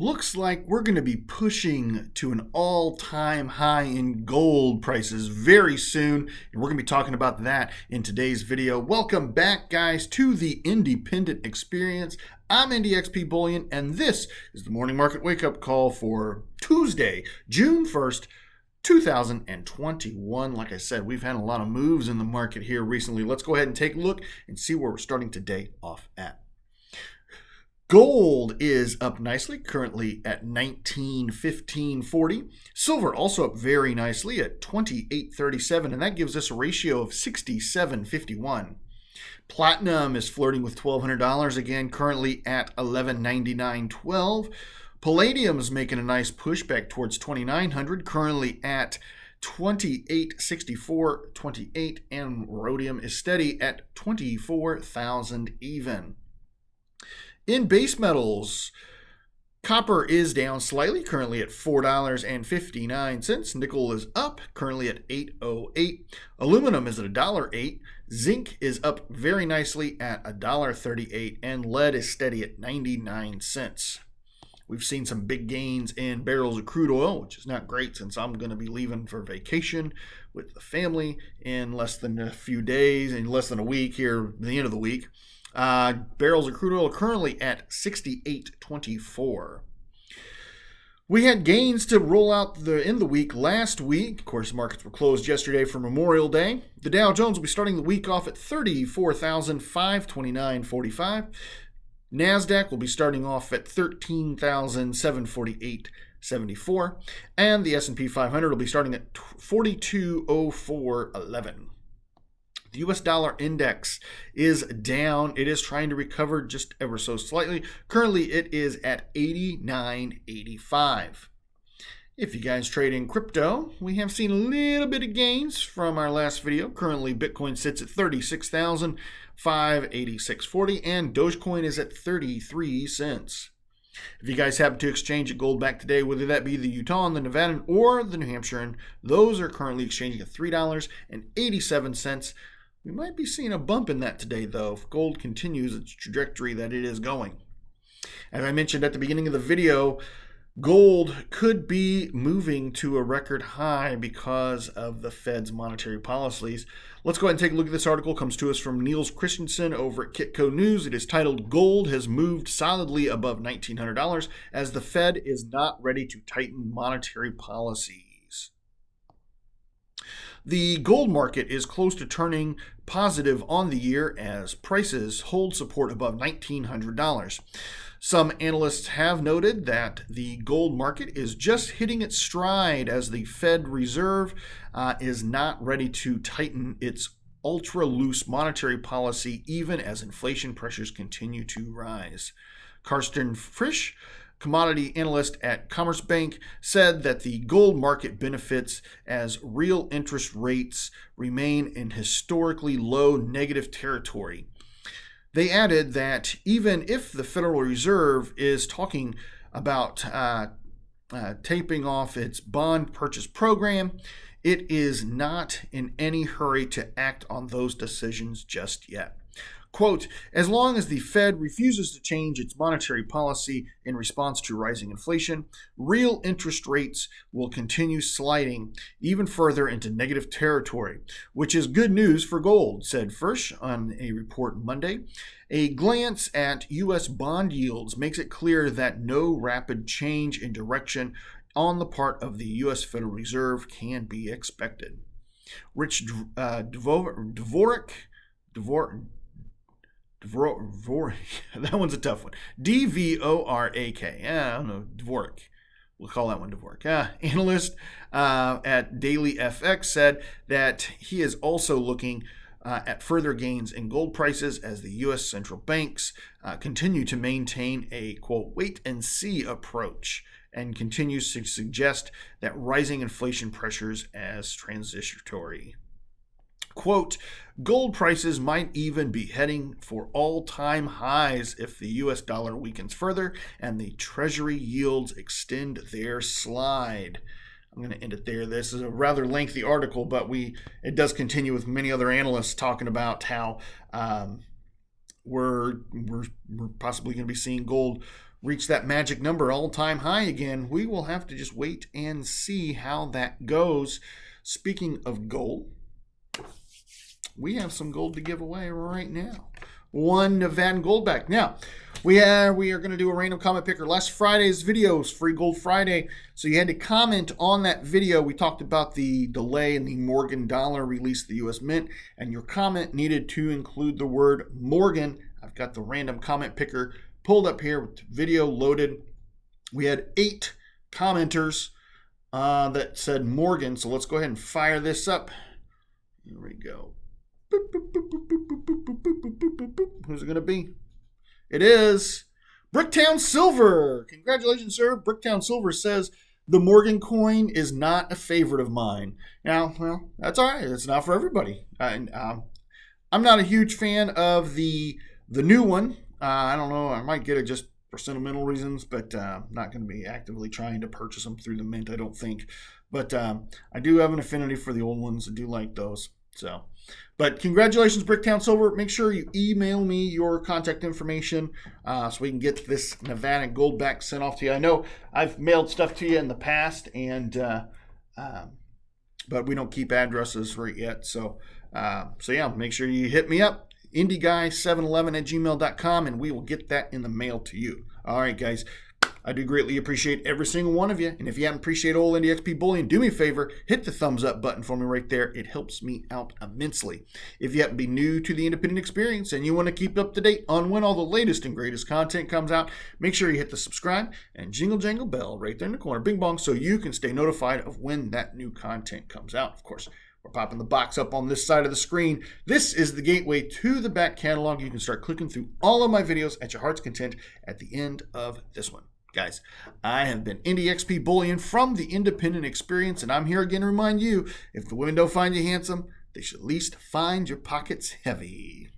Looks like we're going to be pushing to an all-time high in gold prices very soon, and we're going to be talking about that in today's video. Welcome back, guys, to the Independent Experience. I'm IndyXP Bullion, and this is the morning market wake-up call for Tuesday, June 1st, 2021. Like I said, we've had a lot of moves in the market here recently. Let's go ahead and take a look and see where we're starting today off at. Gold is up nicely, currently at 19.1540. Silver also up very nicely at 28.37, and that gives us a ratio of 67.51. Platinum is flirting with $1,200 again, currently at 11.9912. Palladium is making a nice push back towards 2,900, currently at 28.6428, and rhodium is steady at 24,000 even. In base metals, copper is down slightly, currently at $4.59. Nickel is up, currently at $8.08. Aluminum is at $1.08. Zinc is up very nicely at $1.38, and lead is steady at 99 cents. We've seen some big gains in barrels of crude oil, which is not great since I'm going to be leaving for vacation with the family in less than a few days, in less than a week here at the end of the week. Barrels of crude oil are currently at 68.24. We had gains to roll out in the week last week. Of course, markets were closed yesterday for Memorial Day. The Dow Jones will be starting the week off at 34,529.45. NASDAQ will be starting off at 13,748.74. And the S&P 500 will be starting at 4204.11. The U.S. dollar index is down. It is trying to recover just ever so slightly. Currently, it is at 89.85. If you guys trade in crypto, we have seen a little bit of gains from our last video. Currently, Bitcoin sits at 36,586.40, and Dogecoin is at 33 cents. If you guys happen to exchange a gold back today, whether that be the Utah, the Nevada, or the New Hampshire, those are currently exchanging at $3.87. We might be seeing a bump in that today, though, if gold continues its trajectory that it is going. As I mentioned at the beginning of the video, gold could be moving to a record high because of the Fed's monetary policies. Let's go ahead and take a look at this article. It comes to us from Niels Christensen over at Kitco News. It is titled, "Gold has moved solidly above $1,900 as the Fed is not ready to tighten monetary policies." The gold market is close to turning positive on the year as prices hold support above $1,900. Some analysts have noted that the gold market is just hitting its stride as the Fed Reserve is not ready to tighten its ultra-loose monetary policy even as inflation pressures continue to rise. Karsten Frisch, commodity analyst at Commerce Bank, said that the gold market benefits as real interest rates remain in historically low negative territory. They added that even if the Federal Reserve is talking about taping off its bond purchase program, it is not in any hurry to act on those decisions just yet. Quote, "As long as the Fed refuses to change its monetary policy in response to rising inflation, real interest rates will continue sliding even further into negative territory, which is good news for gold," said Frisch on a report Monday. A glance at U.S. bond yields makes it clear that no rapid change in direction on the part of the U.S. Federal Reserve can be expected. Rich Dvorak, that one's a tough one. Dvorak. I don't know, Dvorak. We'll call that one Dvorak. Analyst at Daily FX said that he is also looking at further gains in gold prices as the U.S. central banks continue to maintain a, quote, wait-and-see approach and continues to suggest that rising inflation pressures as transitory. Quote, "Gold prices might even be heading for all-time highs if the U.S. dollar weakens further and the Treasury yields extend their slide." I'm going to end it there. This is a rather lengthy article, but it does continue with many other analysts talking about how we're possibly going to be seeing gold reach that magic number, all-time high again. We will have to just wait and see how that goes. Speaking of gold, we have some gold to give away right now. One Nevada Goldback. Now, we are going to do a random comment picker. Last Friday's video was Free Gold Friday, so you had to comment on that video. We talked about the delay in the Morgan dollar release to the U.S. Mint, and your comment needed to include the word Morgan. I've got the random comment picker pulled up here with the video loaded. We had 8 commenters that said Morgan, so let's go ahead and fire this up. Here we go. Boop, boop, boop, boop, boop, boop, boop, boop, boop, boop, boop. Who's it going to be? It is Bricktown Silver. Congratulations, sir. Bricktown Silver says the Morgan coin is not a favorite of mine. Now, well, that's all right. It's not for everybody. I'm not a huge fan of the new one. I don't know. I might get it just for sentimental reasons, but I'm not going to be actively trying to purchase them through the Mint, I don't think. But I do have an affinity for the old ones. I do like those. So, but congratulations, Bricktown Silver. Make sure you email me your contact information so we can get this Nevada Goldback sent off to you. I know I've mailed stuff to you in the past, and but we don't keep addresses right yet. So yeah, make sure you hit me up, indieguy711@gmail.com, and we will get that in the mail to you. All right, guys. I do greatly appreciate every single one of you. And if you haven't appreciated old IndyXP Bullion, do me a favor, hit the thumbs up button for me right there. It helps me out immensely. If you happen to be new to the independent experience and you want to keep up to date on when all the latest and greatest content comes out, make sure you hit the subscribe and jingle jangle bell right there in the corner, bing bong, so you can stay notified of when that new content comes out. Of course, we're popping the box up on this side of the screen. This is the gateway to the back catalog. You can start clicking through all of my videos at your heart's content at the end of this one. Guys, I have been IndyXP Bullion from the Independent Experience, and I'm here again to remind you, if the women don't find you handsome, they should at least find your pockets heavy.